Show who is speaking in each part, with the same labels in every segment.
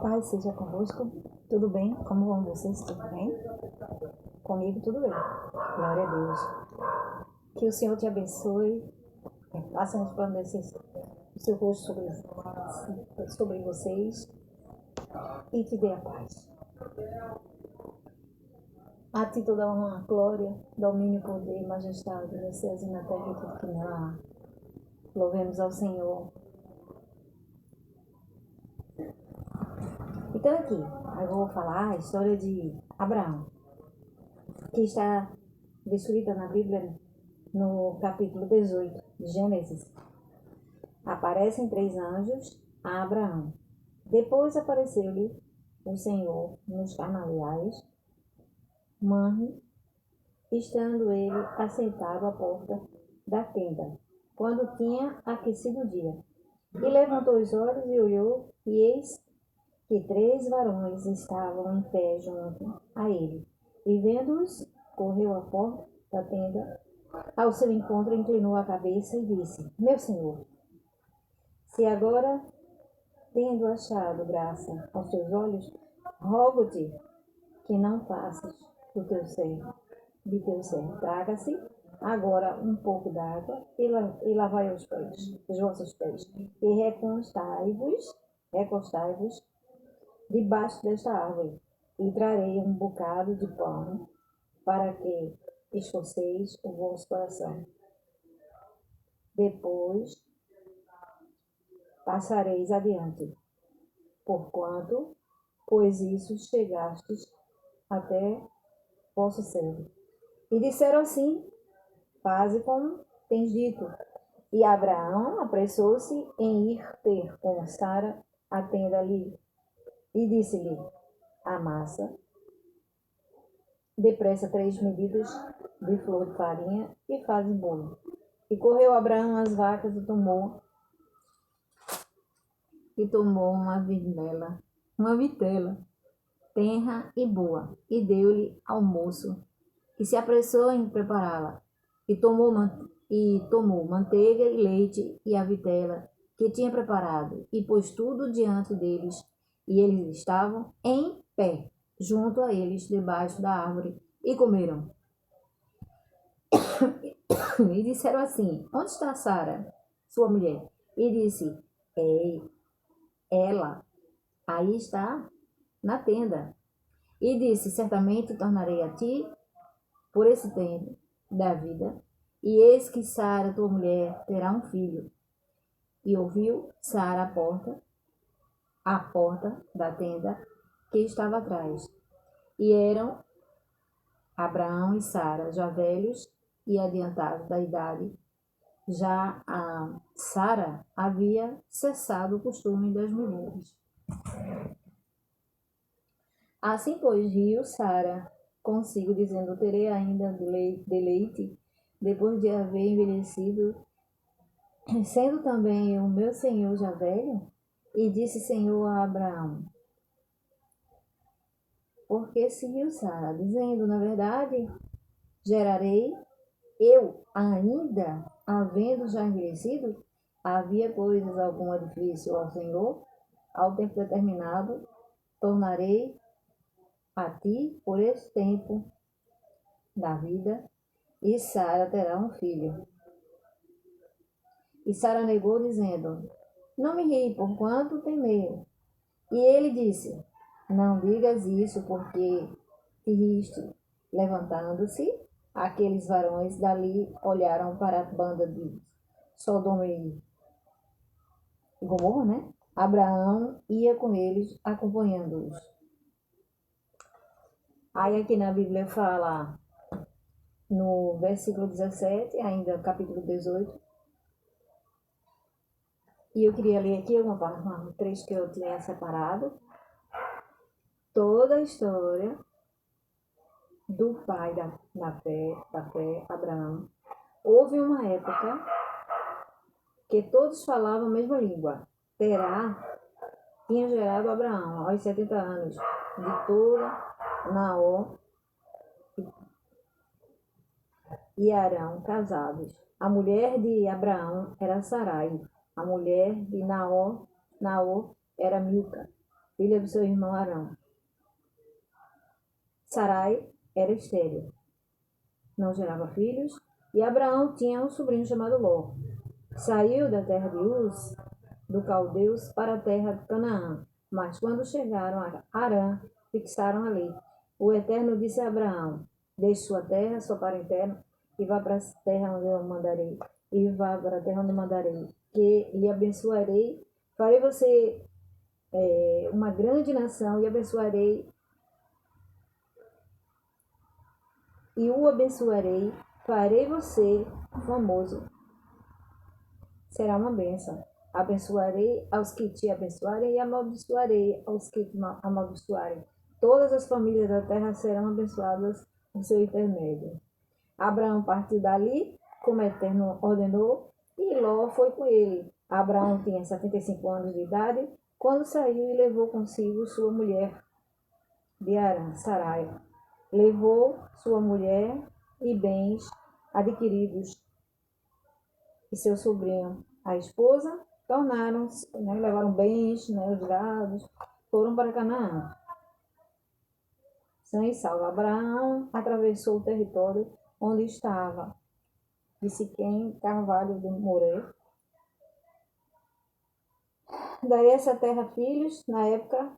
Speaker 1: Paz seja convosco. Tudo bem? Como vão vocês? Tudo bem? Comigo tudo bem. Glória a Deus. Que o Senhor te abençoe. Faça resplandecer o seu rosto sobre vocês e te dê a paz. A ti toda honra, glória, domínio, poder, majestade, nos céus e na terra e tudo que nela há. Louvemos ao Senhor. Então aqui, eu vou falar a história de Abraão, que está descrita na Bíblia no capítulo 18 de Gênesis. Aparecem 3 anjos a Abraão. Depois apareceu-lhe o Senhor nos canaviais, Manre, estando ele assentado à porta da tenda, quando tinha aquecido o dia. E levantou os olhos e olhou, e eis que 3 varões estavam em pé junto a ele. E vendo-os, correu à porta da tenda, ao seu encontro inclinou a cabeça e disse: Meu Senhor, se agora, tendo achado graça aos teus olhos, rogo-te que não faças de teu servo. Traga-se agora um pouco d'água e lavai os vossos pés, e recostai-vos debaixo desta árvore, e trarei um bocado de pão para que esforceis o vosso coração. Depois passareis adiante, porquanto, pois isso chegastes até vosso servo. E disseram assim: faze como tens dito. E Abraão apressou-se em ir ter com Sara a tenda ali, e disse-lhe: amassa depressa 3 medidas de flor de farinha e faz um bolo. E correu Abraão às vacas e tomou uma vitela tenra e boa, e deu-lhe ao moço, que se apressou em prepará-la, e tomou manteiga e leite e a vitela que tinha preparado, e pôs tudo diante deles, e eles estavam em pé, junto a eles, debaixo da árvore, e comeram. E disseram assim: onde está Sara, sua mulher? E disse: ei, ela aí está na tenda. E disse: certamente tornarei a ti por esse tempo da vida, e eis que Sara, tua mulher, terá um filho. E ouviu Sara a porta da tenda que estava atrás. E eram Abraão e Sara já velhos e adiantados da idade. Já a Sara havia cessado o costume das mulheres. Assim, pois, riu Sara consigo, dizendo: terei ainda deleite depois de haver envelhecido, sendo também o meu senhor já velho? E disse Senhor a Abraão: porque seguiu Sara, dizendo: na verdade, gerarei eu ainda, havendo já envelhecido? Havia coisas alguma difícil ao Senhor? Ao tempo determinado, tornarei a ti por esse tempo da vida, e Sara terá um filho. E Sara negou, dizendo: não me ri, porquanto temeu. E ele disse: não digas isso, porque te riste. Levantando-se, aqueles varões dali olharam para a banda de Sodoma e Gomorra, né? Abraão ia com eles, acompanhando-os. Aí aqui na Bíblia fala, no versículo 17, ainda capítulo 18, e eu queria ler aqui um trecho que eu tinha separado. Toda a história do pai da fé, Abraão. Houve uma época que todos falavam a mesma língua. Terá tinha gerado Abraão aos 70 anos, de toda Naor e Arão casados. A mulher de Abraão era Sarai. A mulher de Naor era Milca. filha do seu irmão Arão. Sarai era estéril, não gerava filhos, e Abraão tinha um sobrinho chamado Ló. Saiu da terra de Uz, do Caldeus, para a terra de Canaã. Mas quando chegaram a Harã, fixaram ali. O Eterno disse a Abraão: deixe sua terra, sua parentela, e vá para a terra onde eu mandarei. E vá para a terra onde eu mandarei, que lhe abençoarei. Farei você uma grande nação e abençoarei e o abençoarei. Farei você famoso. Será uma bênção. Abençoarei aos que te abençoarem e amaldiçoarei aos que te amaldiçoarem. Todas as famílias da terra serão abençoadas por seu intermédio. Abraão partiu dali, como o Eterno ordenou, e Ló foi com ele. Abraão tinha 75 anos de idade quando saiu e levou consigo sua mulher de Harã, Sarai. Levou sua mulher e bens adquiridos e seu sobrinho, a esposa, tornaram-se, levaram bens, os gados, foram para Canaã. São e salvo. Abraão atravessou o território onde estava de Siquém, Carvalho de Moré. Daí essa terra, filhos, na época,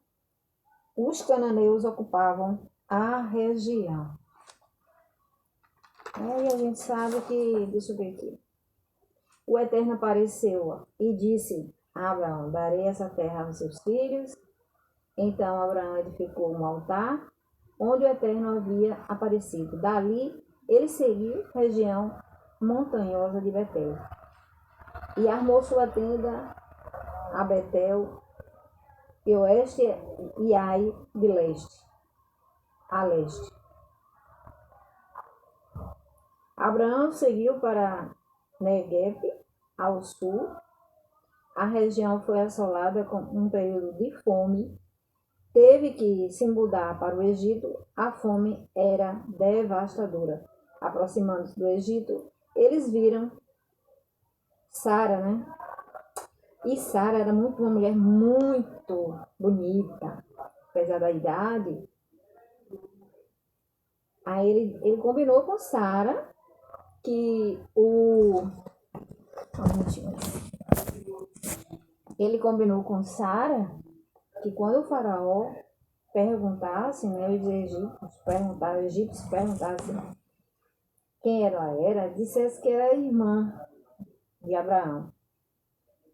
Speaker 1: os cananeus ocupavam a região. E a gente sabe que, deixa eu ver aqui, o Eterno apareceu e disse a Abraão: darei essa terra aos seus filhos. Então Abraão edificou um altar onde o Eterno havia aparecido. Dali ele seguiu a região montanhosa de Betel e armou sua tenda a Betel e oeste e Ai de leste a leste. Abraão seguiu para Negueb ao sul. A região foi assolada com um período de fome. Teve que se mudar para o Egito. A fome era devastadora. Aproximando-se do Egito, eles viram Sara, E Sara era uma mulher muito bonita, apesar da idade. Aí ele combinou com Sara que Ele combinou com Sara que quando o faraó perguntasse, os egípcios perguntassem quem ela era, dissesse que era a irmã de Abraão.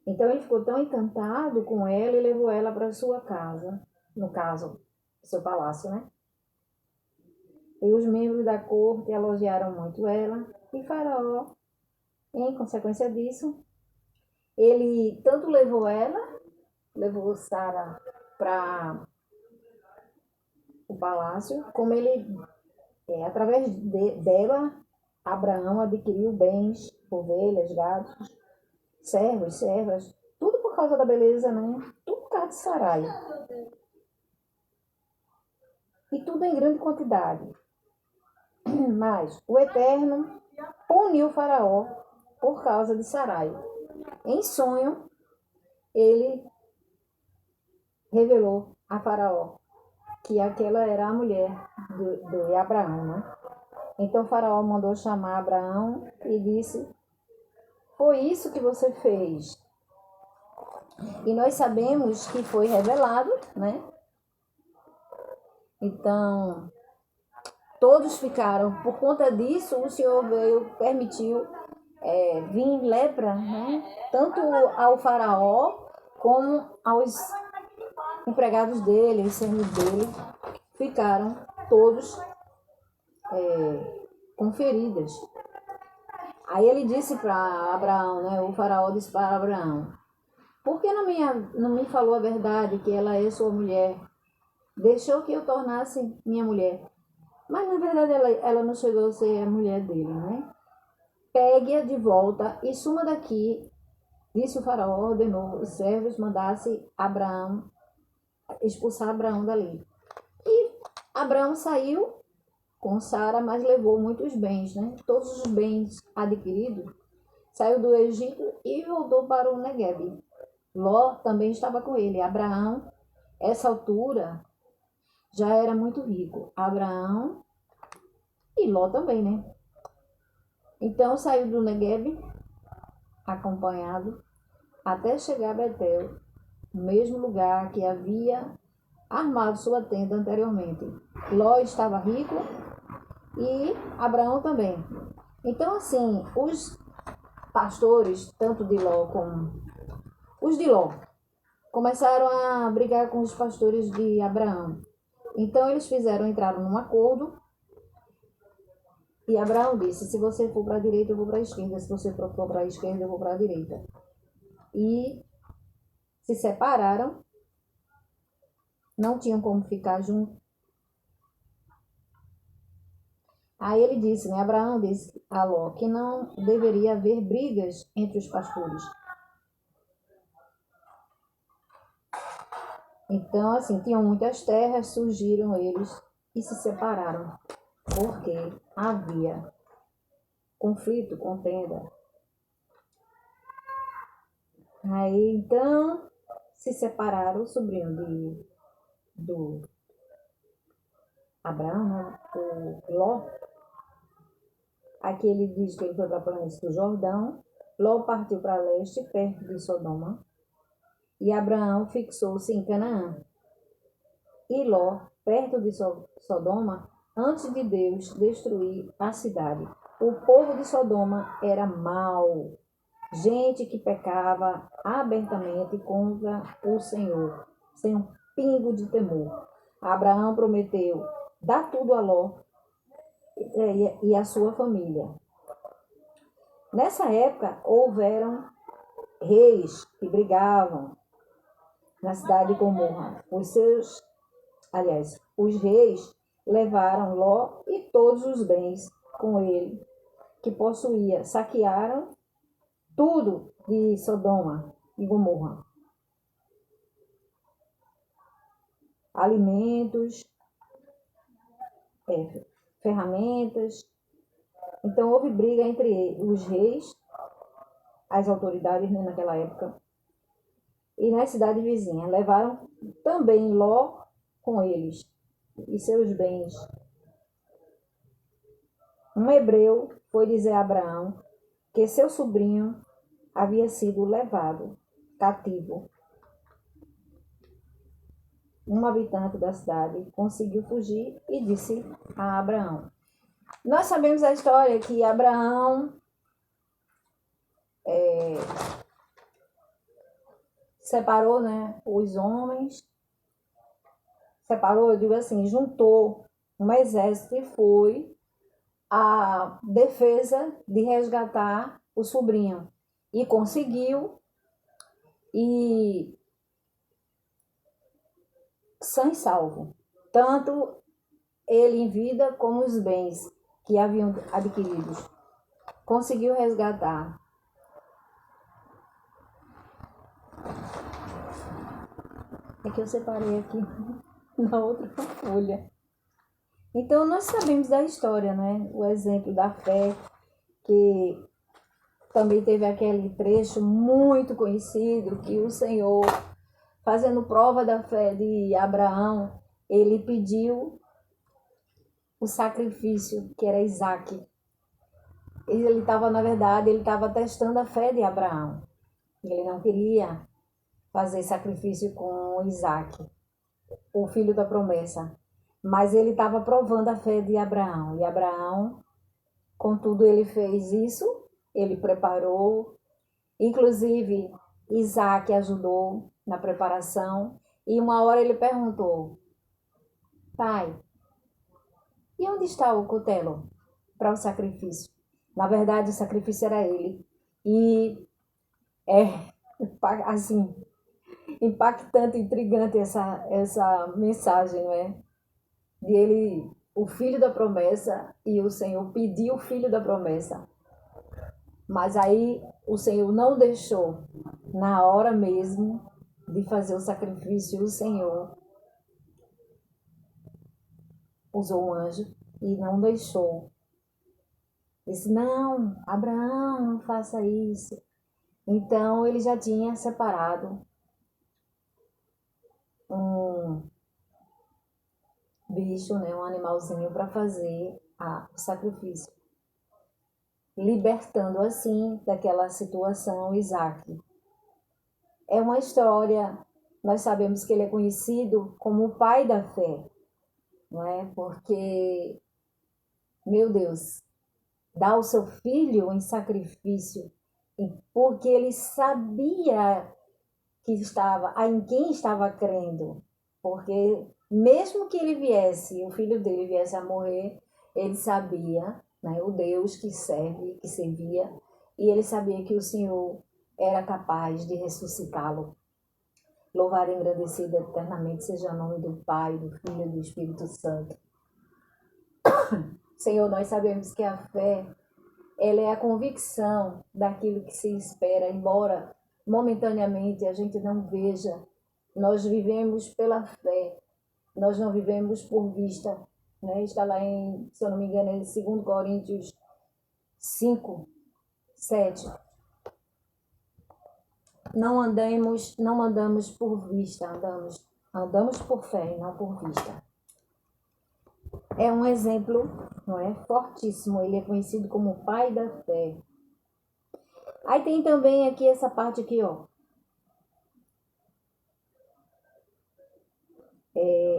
Speaker 1: Então ele ficou tão encantado com ela e levou ela para sua casa, no caso, seu palácio, E os membros da corte elogiaram muito ela, e Faraó, em consequência disso, ele tanto levou Sara para o palácio, como ele, através dela, Abraão adquiriu bens, ovelhas, gatos, servos, servas, tudo por causa da beleza, Tudo por causa de Sarai. E tudo em grande quantidade. Mas o Eterno puniu o Faraó por causa de Sarai. Em sonho, ele revelou a Faraó que aquela era a mulher de Abraão, Então o Faraó mandou chamar Abraão e disse: foi isso que você fez. E nós sabemos que foi revelado, Então, todos ficaram. Por conta disso, o Senhor permitiu vir lepra, Tanto ao faraó como aos empregados dele, os servos dele, ficaram todos com feridas. Aí ele disse para Abraão, o faraó disse para Abraão: por que não me falou a verdade que ela é sua mulher? Deixou que eu tornasse minha mulher. Mas na verdade ela não chegou a ser a mulher dele, Pegue-a de volta e suma daqui. Disse o faraó, ordenou os servos mandasse Abraão expulsar Abraão dali. E Abraão saiu com Sara, mas levou muitos bens, Todos os bens adquiridos. Saiu do Egito e voltou para o Negueb. Ló também estava com ele. Abraão essa altura já era muito rico. Abraão e Ló também, né? Então saiu do Negueb, acompanhado, até chegar a Betel, no mesmo lugar que havia armado sua tenda anteriormente. Ló estava rico e Abraão também. Então, assim, os pastores, tanto de Ló como os de Ló, começaram a brigar com os pastores de Abraão. Então, eles entraram num acordo. E Abraão disse: se você for para a direita, eu vou para a esquerda. Se você for para a esquerda, eu vou para a direita. E se separaram, não tinham como ficar juntos. Aí ele disse, né? Abraão disse a Ló que não deveria haver brigas entre os pastores. Então, assim, tinham muitas terras, surgiram eles e se separaram, porque havia conflito, contenda. Aí, então, se separaram o sobrinho do Abraão, né? O Ló. Aqui ele diz que ele foi para a planície do Jordão. Ló partiu para leste, perto de Sodoma. E Abraão fixou-se em Canaã. E Ló, perto de Sodoma, antes de Deus destruir a cidade. O povo de Sodoma era mau, gente que pecava abertamente contra o Senhor, sem um pingo de temor. Abraão prometeu dar tudo a Ló e a sua família. Nessa época, houveram reis que brigavam na cidade de Gomorra. Os reis levaram Ló e todos os bens com ele que possuía. Saquearam tudo de Sodoma e Gomorra. Alimentos, ferramentas. Então houve briga entre os reis, as autoridades, né, naquela época, e na cidade vizinha. Levaram também Ló com eles e seus bens. Um hebreu foi dizer a Abraão que seu sobrinho havia sido levado cativo. Um habitante da cidade conseguiu fugir e disse a Abraão. Nós sabemos a história que Abraão separou, né, os homens, eu digo assim, juntou um exército e foi à defesa de resgatar o sobrinho. E conseguiu, e sã e salvo, tanto ele em vida como os bens que haviam adquiridos. Conseguiu resgatar. É que eu separei aqui na outra folha. Então, nós sabemos da história, né? O exemplo da fé, que também teve aquele trecho muito conhecido, que o Senhor, fazendo prova da fé de Abraão, ele pediu o sacrifício, que era Isaque. Ele estava testando a fé de Abraão. Ele não queria fazer sacrifício com Isaque, o filho da promessa. Mas ele estava provando a fé de Abraão. E Abraão, contudo, ele fez isso, ele preparou. Inclusive, Isaque ajudou na preparação. E uma hora ele perguntou: pai, e onde está o cutelo para o sacrifício? Na verdade, o sacrifício era ele. E assim, impactante, intrigante essa mensagem, não é? De ele, o filho da promessa, e o Senhor pediu o filho da promessa. Mas aí o Senhor não deixou, na hora mesmo de fazer o sacrifício, o Senhor usou um anjo e não deixou. Disse: não, Abraão, não faça isso. Então ele já tinha separado um bicho, né, um animalzinho para fazer o sacrifício, libertando assim daquela situação Isaac. É uma história, nós sabemos que ele é conhecido como o pai da fé, não é? Porque, meu Deus, dá o seu filho em sacrifício, porque ele sabia que estava, em quem estava crendo. Porque mesmo que ele viesse, o filho dele viesse a morrer, ele sabia, né, o Deus que serve, que servia, e ele sabia que o Senhor era capaz de ressuscitá-lo. Louvado e engrandecido eternamente seja o nome do Pai, do Filho e do Espírito Santo. Senhor, nós sabemos que a fé, ela é a convicção daquilo que se espera, embora momentaneamente a gente não veja. Nós vivemos pela fé, nós não vivemos por vista. Né? Está lá em, se eu não me engano, é 2 Coríntios 5, 7. Não andamos por vista, andamos por fé e não por vista. É um exemplo, não é, fortíssimo. Ele é conhecido como o pai da fé. Aí tem também aqui essa parte aqui, ó.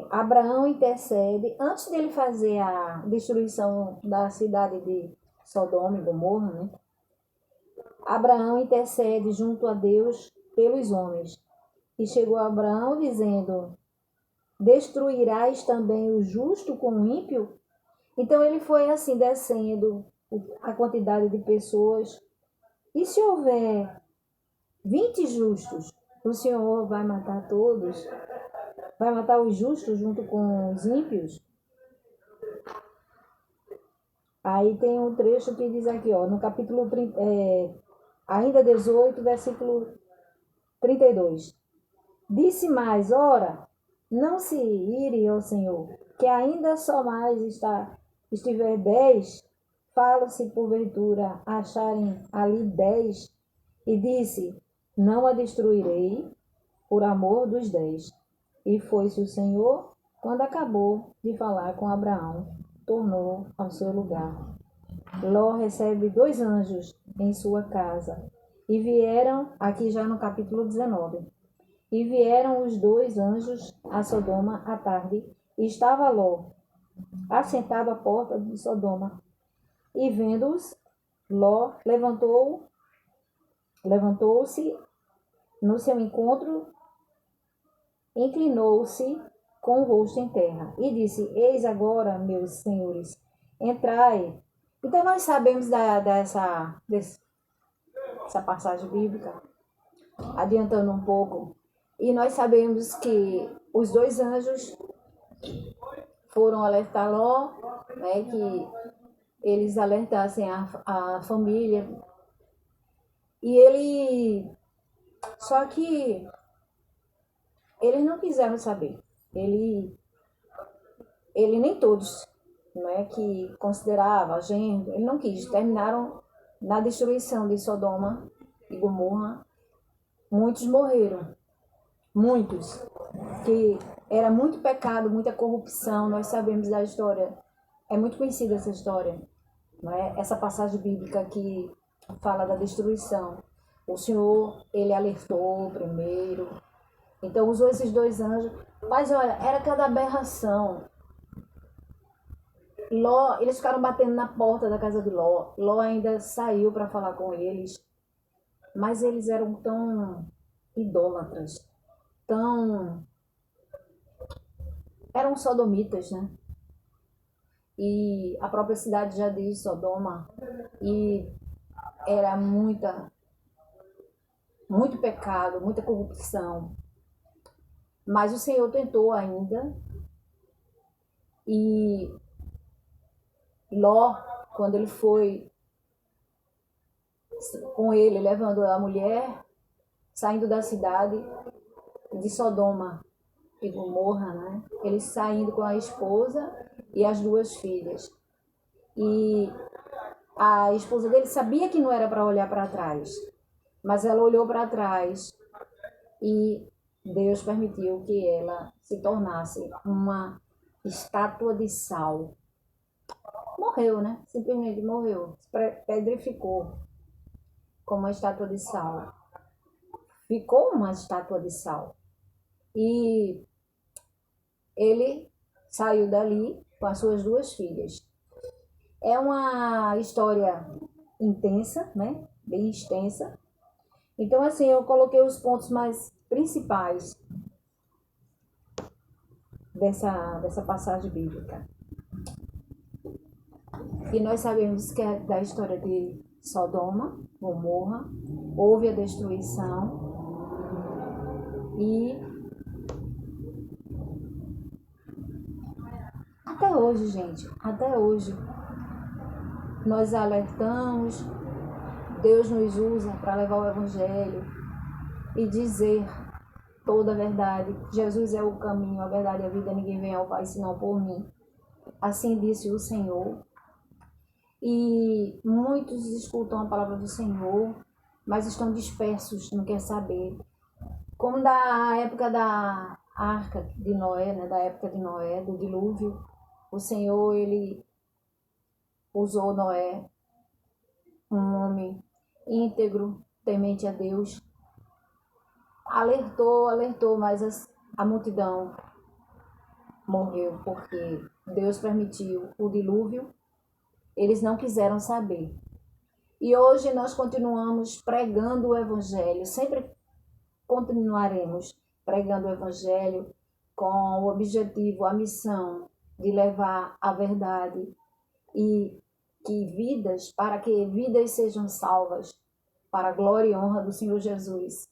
Speaker 1: Abraão intercede, antes dele fazer a destruição da cidade de Sodoma e Gomorra, né? Abraão intercede junto a Deus pelos homens. E chegou a Abraão dizendo: destruirás também o justo com o ímpio? Então ele foi assim descendo a quantidade de pessoas. E se houver 20 justos, o Senhor vai matar todos? Vai matar os justos junto com os ímpios? Aí tem um trecho que diz aqui, ó, no capítulo ainda 18, versículo 32. Disse mais, ora, não se ire, ó Senhor, que ainda só mais estiver 10, fala-se porventura acharem ali 10, e disse, não a destruirei por amor dos 10. E foi-se o Senhor, quando acabou de falar com Abraão, tornou ao seu lugar. Ló recebe 2 anjos em sua casa, e vieram, aqui já no capítulo 19, e vieram os 2 anjos a Sodoma à tarde, e estava Ló assentado à porta de Sodoma, e vendo-os, Ló levantou-se no seu encontro, inclinou-se com o rosto em terra, e disse, eis agora, meus senhores, entrai. Então nós sabemos dessa passagem bíblica, adiantando um pouco, e nós sabemos que os 2 anjos foram alertar Ló, né, que eles alertassem a família. E só que eles não quiseram saber. Ele nem todos, né, que considerava genro, ele não quis. Terminaram na destruição de Sodoma e Gomorra. Muitos morreram. Muitos. Que era muito pecado, muita corrupção. Nós sabemos da história. É muito conhecida essa história. Não é? Essa passagem bíblica que fala da destruição. O Senhor, ele alertou primeiro. Então usou esses 2 anjos. Mas olha, era cada aberração. Ló, eles ficaram batendo na porta da casa de Ló. Ló ainda saiu para falar com eles. Mas eles eram tão idólatras, eram sodomitas, né? E a própria cidade já diz Sodoma. E era muito pecado, muita corrupção. Mas o Senhor tentou ainda. E Ló, quando ele foi com ele, levando a mulher, saindo da cidade de Sodoma e Gomorra, né? Ele saindo com a esposa e as 2 filhas. E a esposa dele sabia que não era para olhar para trás, mas ela olhou para trás e Deus permitiu que ela se tornasse uma estátua de sal. Morreu, né? Simplesmente morreu. Pedrificou como uma estátua de sal. Ficou uma estátua de sal. E ele saiu dali com as suas 2 filhas. É uma história intensa, né? Bem extensa. Então, assim, eu coloquei os pontos mais principais dessa passagem bíblica. E nós sabemos que é da história de Sodoma, Gomorra, houve a destruição e até hoje, gente, até hoje, nós alertamos, Deus nos usa para levar o Evangelho e dizer toda a verdade. Jesus é o caminho, a verdade e a vida, ninguém vem ao Pai senão por mim. Assim disse o Senhor. E muitos escutam a palavra do Senhor, mas estão dispersos, não quer saber. Como da época da arca de Noé, né, da época de Noé, do dilúvio, o Senhor, ele usou Noé, um homem íntegro, temente a Deus, alertou, mas a multidão morreu porque Deus permitiu o dilúvio, eles não quiseram saber. E hoje nós continuamos pregando o Evangelho, sempre continuaremos pregando o Evangelho com o objetivo, a missão de levar a verdade e para que vidas sejam salvas, para a glória e honra do Senhor Jesus.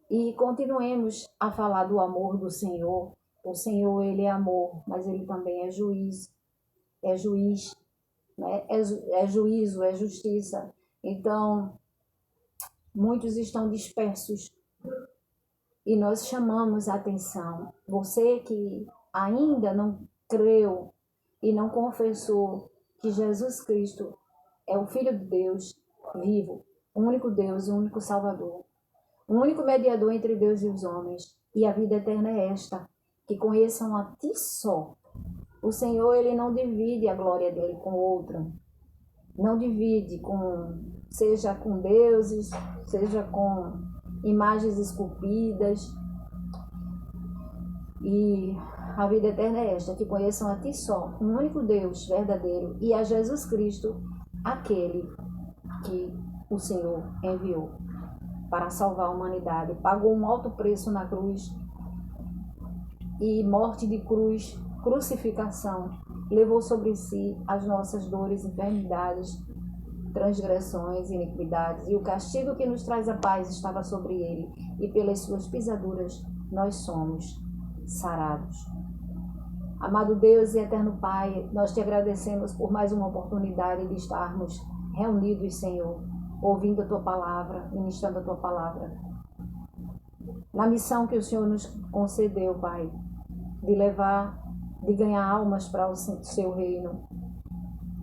Speaker 1: E continuemos a falar do amor do Senhor. O Senhor, ele é amor, mas ele também é juiz, né? É juízo, é justiça. Então, muitos estão dispersos e nós chamamos a atenção. Você que ainda não creu e não confessou que Jesus Cristo é o Filho de Deus vivo, o único Deus, o único Salvador, o único mediador entre Deus e os homens, e a vida eterna é esta, que conheçam a ti só. O Senhor, ele não divide a glória dele com outro, não divide seja com deuses, seja com imagens esculpidas. E a vida eterna é esta, que conheçam a ti só, um único Deus verdadeiro, e a Jesus Cristo, aquele que o Senhor enviou para salvar a humanidade. Pagou um alto preço na cruz, e morte de cruz, crucificação, levou sobre si as nossas dores, enfermidades, transgressões, iniquidades, e o castigo que nos traz a paz estava sobre ele, e pelas suas pisaduras nós somos sarados. Amado Deus e eterno Pai, nós te agradecemos por mais uma oportunidade de estarmos reunidos, Senhor, ouvindo a tua palavra, ministrando a tua palavra, na missão que o Senhor nos concedeu, Pai, de ganhar almas para o seu reino.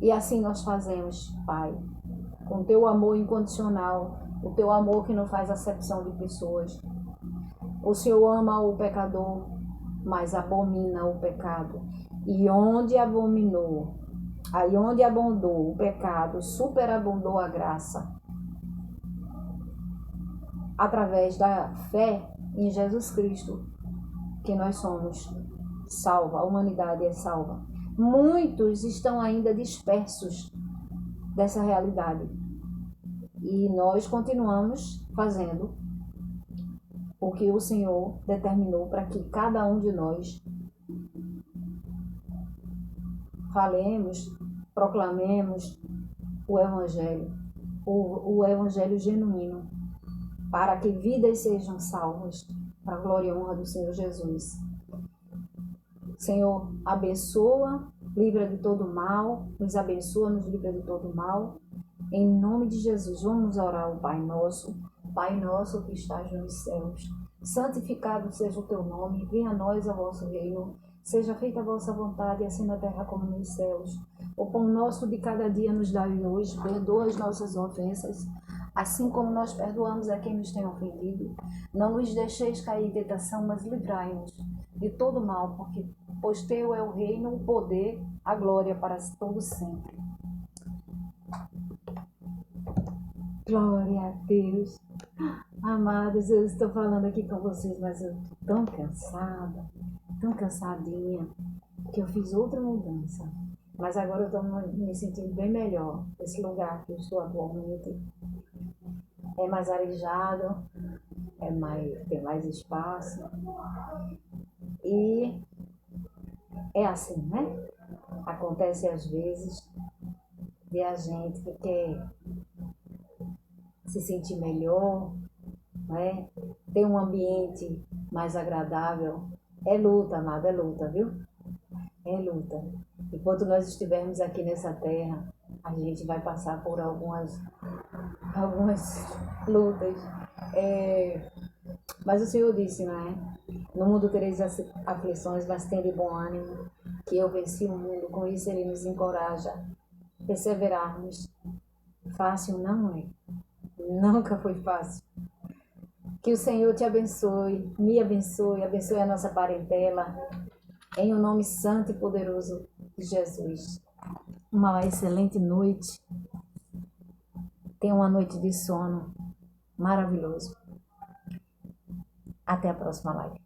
Speaker 1: E assim nós fazemos, Pai, com teu amor incondicional, o teu amor que não faz acepção de pessoas. O Senhor ama o pecador, mas abomina o pecado. E onde abomindou o pecado, superabundou a graça. Através da fé em Jesus Cristo, que nós somos salvos, a humanidade é salva. Muitos estão ainda dispersos dessa realidade. E nós continuamos fazendo o que o Senhor determinou para que cada um de nós falemos, proclamemos o Evangelho, o Evangelho genuíno, para que vidas sejam salvas, para a glória e honra do Senhor Jesus. Senhor, abençoa, livra de todo mal, nos abençoa, nos livra de todo mal. Em nome de Jesus, vamos orar ao Pai Nosso. Pai nosso que estás nos céus, santificado seja o teu nome, venha a nós o vosso reino, seja feita a vossa vontade, assim na terra como nos céus. O pão nosso de cada dia nos dai hoje, perdoa as nossas ofensas, assim como nós perdoamos a quem nos tem ofendido. Não nos deixeis cair em tentação, mas livrai-nos de todo mal, porque pois teu é o reino, o poder, a glória para todo sempre. Glória a Deus. Amados, eu estou falando aqui com vocês, mas eu estou tão cansada, tão cansadinha, que eu fiz outra mudança. Mas agora eu estou me sentindo bem melhor. Esse lugar que eu estou atualmente é mais arejado, tem mais espaço. E é assim, né? Acontece às vezes de a gente que quer se sentir melhor, né? Ter um ambiente mais agradável. É luta, amada, é luta, viu? É luta. Enquanto nós estivermos aqui nessa terra, a gente vai passar por algumas lutas. Mas o Senhor disse, né? No mundo tereis aflições, mas tende bom ânimo, que eu venci o mundo. Com isso ele nos encoraja a perseverarmos. Fácil não é. Nunca foi fácil. Que o Senhor te abençoe, me abençoe, abençoe a nossa parentela, em o nome santo e poderoso de Jesus. Uma excelente noite. Tenha uma noite de sono maravilhoso. Até a próxima live.